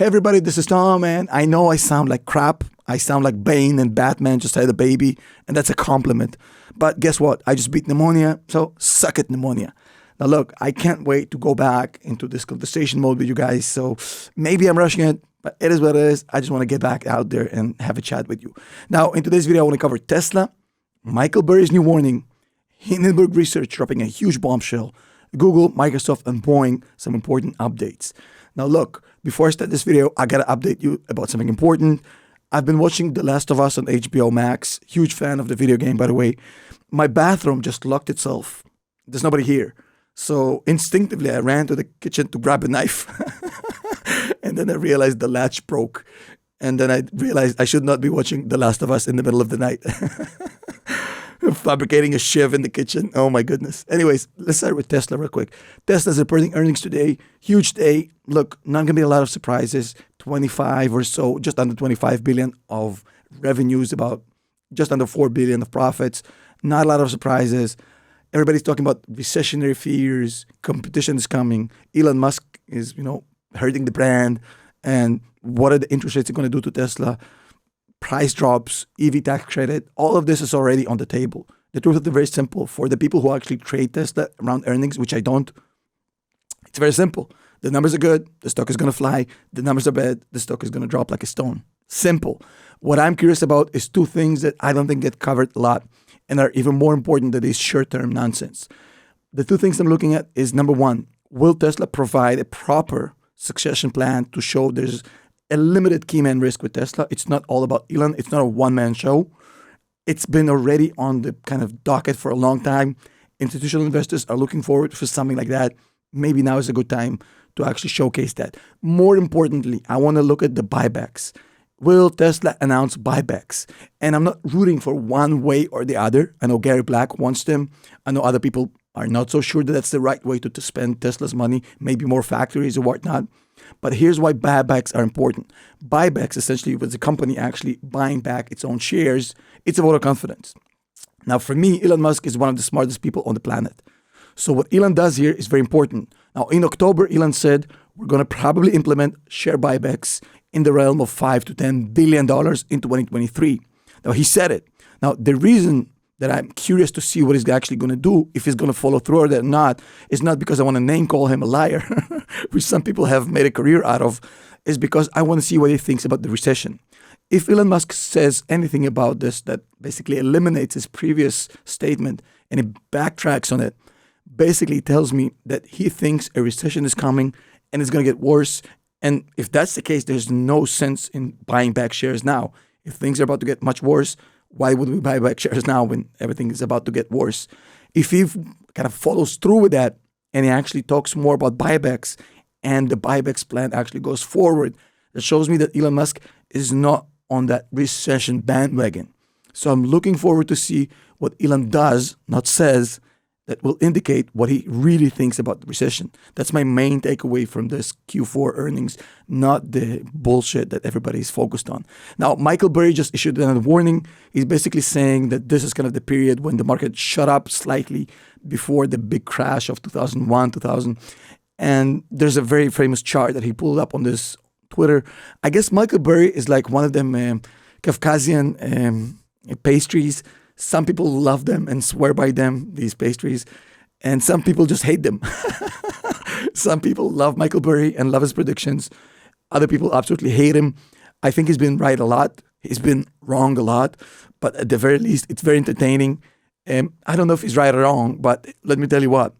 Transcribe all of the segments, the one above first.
Hey everybody, this is Tom, and I know I sound like crap. I sound like Bane and Batman just had a baby, and that's a compliment. But guess what? I just beat pneumonia, so suck it, pneumonia. Now look, I can't wait to go back into this conversation mode with you guys, so maybe I'm rushing it, but it is what it is. I just want to get back out there and have a chat with you. Now, in today's video, I want to cover Tesla, Michael Burry's new warning, Hindenburg Research dropping a huge bombshell, Google, Microsoft, and Boeing, some important updates. Now look, before I start this video, I gotta update you about something important. I've been watching The Last of Us on HBO Max. Huge fan of the video game, by the way. My bathroom just locked itself. There's nobody here. So instinctively, I ran to the kitchen to grab a knife. And then I realized the latch broke. And then I realized I should not be watching The Last of Us in the middle of the night. Fabricating a shiv in the kitchen. Oh my goodness. Anyways, let's start with Tesla real quick. Tesla's reporting earnings today. Huge day. Look, not going to be a lot of surprises. 25 or so, just under 25 billion of revenues, about just under 4 billion of profits. Not a lot of surprises. Everybody's talking about recessionary fears. Competition is coming. Elon Musk is, hurting the brand. And what are the interest rates going to do to Tesla? Price drops, EV tax credit, all of this is already on the table. The truth is very simple. For the people who actually trade Tesla around earnings, which I don't, it's very simple. The numbers are good, the stock is going to fly. The numbers are bad, the stock is going to drop like a stone. Simple. What I'm curious about is two things that I don't think get covered a lot and are even more important than this short-term nonsense. The two things I'm looking at is, number one, will Tesla provide a proper succession plan to show there's a limited key man risk with Tesla? It's not all about Elon. It's not a one-man show. It's been already on the kind of docket for a long time. Institutional investors are looking forward for something like that. Maybe now is a good time to actually showcase that. More importantly, I want to look at the buybacks. Will Tesla announce buybacks? And I'm not rooting for one way or the other. I know Gary Black wants them. I know other people are not so sure that that's the right way to spend Tesla's money, maybe more factories or whatnot. But here's why buybacks are important. Buybacks, essentially, was the company actually buying back its own shares. It's a vote of confidence. Now, for me, Elon Musk is one of the smartest people on the planet. So what Elon does here is very important. Now, in October, Elon said, we're going to probably implement share buybacks in the realm of $5 to $10 billion in 2023. Now, he said it. Now, the reason that I'm curious to see what he's actually going to do, if he's going to follow through or not, is not because I want to name call him a liar, which some people have made a career out of, is because I want to see what he thinks about the recession. If Elon Musk says anything about this that basically eliminates his previous statement and he backtracks on it, basically tells me that he thinks a recession is coming and it's going to get worse. And if that's the case, there's no sense in buying back shares now. If things are about to get much worse, why would we buy back shares now when everything is about to get worse? If he kind of follows through with that and he actually talks more about buybacks and the buybacks plan actually goes forward, that shows me that Elon Musk is not on that recession bandwagon. So I'm looking forward to see what Elon does, not says, that will indicate what he really thinks about the recession. That's my main takeaway from this Q4 earnings, not the bullshit that everybody's focused on. Now, Michael Burry just issued another warning. He's basically saying that this is kind of the period when the market shut up slightly before the big crash of 2001, 2000. And there's a very famous chart that he pulled up on this Twitter. I guess Michael Burry is like one of them Caucasian pastries. Some people love them and swear by them, these pastries, and some people just hate them. Some people love Michael Burry and love his predictions. Other people absolutely hate him. I think he's been right a lot. He's been wrong a lot, but at the very least, it's very entertaining. I don't know if he's right or wrong, but let me tell you what.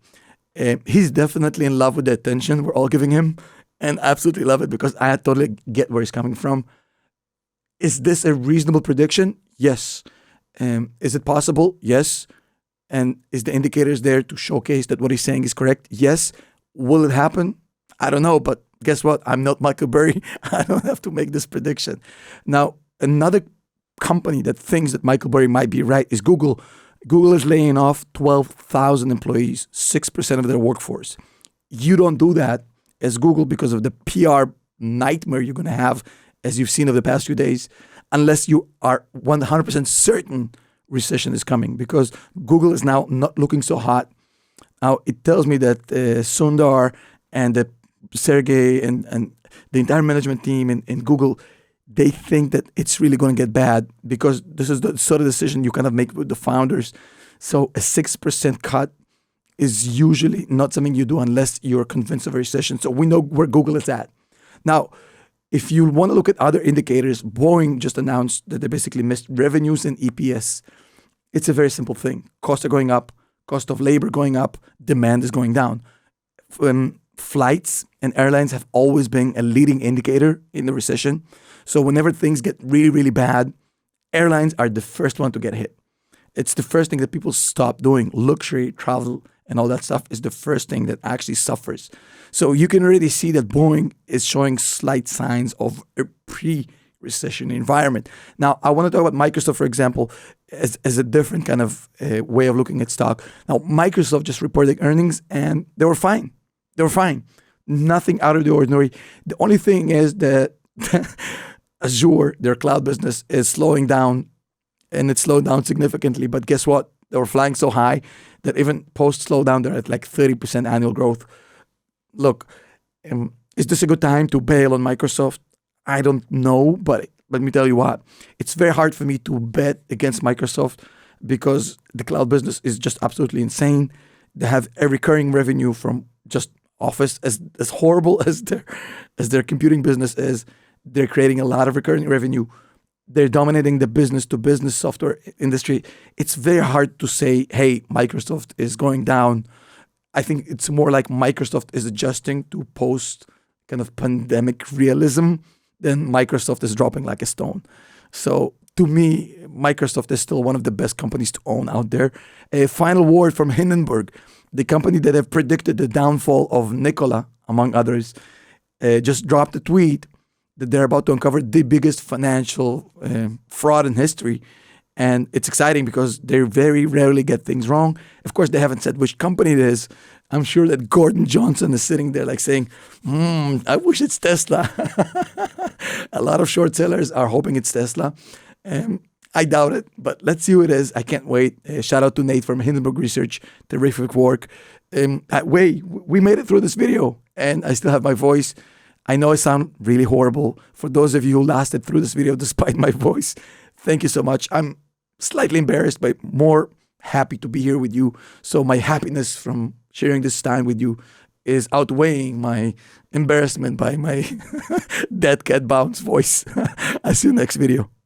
He's definitely in love with the attention we're all giving him, and I absolutely love it because I totally get where he's coming from. Is this a reasonable prediction? Yes. Is it possible? Yes. And is the indicators there to showcase that what he's saying is correct? Yes. Will it happen? I don't know, but guess what? I'm not Michael Burry. I don't have to make this prediction. Now, another company that thinks that Michael Burry might be right is Google. Google is laying off 12,000 employees, 6% of their workforce. You don't do that as Google because of the PR nightmare you're going to have, as you've seen over the past few days, unless you are 100% certain recession is coming, because Google is now not looking so hot. Now, it tells me that Sundar and Sergey and the entire management team in Google, they think that it's really going to get bad because this is the sort of decision you kind of make with the founders. So a 6% cut is usually not something you do unless you're convinced of a recession. So we know where Google is at. Now, if you want to look at other indicators, Boeing just announced that they basically missed revenues and EPS. It's a very simple thing. Costs are going up, cost of labor going up, demand is going down. Flights and airlines have always been a leading indicator in the recession. So whenever things get really, really bad, airlines are the first one to get hit. It's the first thing that people stop doing. Luxury, travel, and all that stuff is the first thing that actually suffers. So you can already see that Boeing is showing slight signs of a pre-recession environment. Now, I want to talk about Microsoft, for example, as a different kind of way of looking at stock. Now, Microsoft just reported earnings, and they were fine. They were fine. Nothing out of the ordinary. The only thing is that Azure, their cloud business, is slowing down, and it's slowed down significantly. But guess what? They were flying so high that even post slowdown, they're at like 30% annual growth. Look, is this a good time to bail on Microsoft? I don't know, but let me tell you what. It's very hard for me to bet against Microsoft because the cloud business is just absolutely insane. They have a recurring revenue from just Office. As horrible as their computing business is, they're creating a lot of recurring revenue. They're dominating the business-to-business software industry. It's very hard to say, hey, Microsoft is going down. I think it's more like Microsoft is adjusting to post kind of pandemic realism than Microsoft is dropping like a stone. So to me, Microsoft is still one of the best companies to own out there. A final word from Hindenburg, the company that have predicted the downfall of Nikola, among others, just dropped a tweet that they're about to uncover the biggest financial fraud in history. And it's exciting because they very rarely get things wrong. Of course, they haven't said which company it is. I'm sure that Gordon Johnson is sitting there like saying, I wish it's Tesla. A lot of short sellers are hoping it's Tesla. I doubt it, but let's see who it is. I can't wait. Shout out to Nate from Hindenburg Research. Terrific work. We made it through this video, and I still have my voice. I know I sound really horrible. For those of you who lasted through this video despite my voice, thank you so much. I'm slightly embarrassed, but more happy to be here with you. So my happiness from sharing this time with you is outweighing my embarrassment by my dead cat bounce voice. I'll see you next video.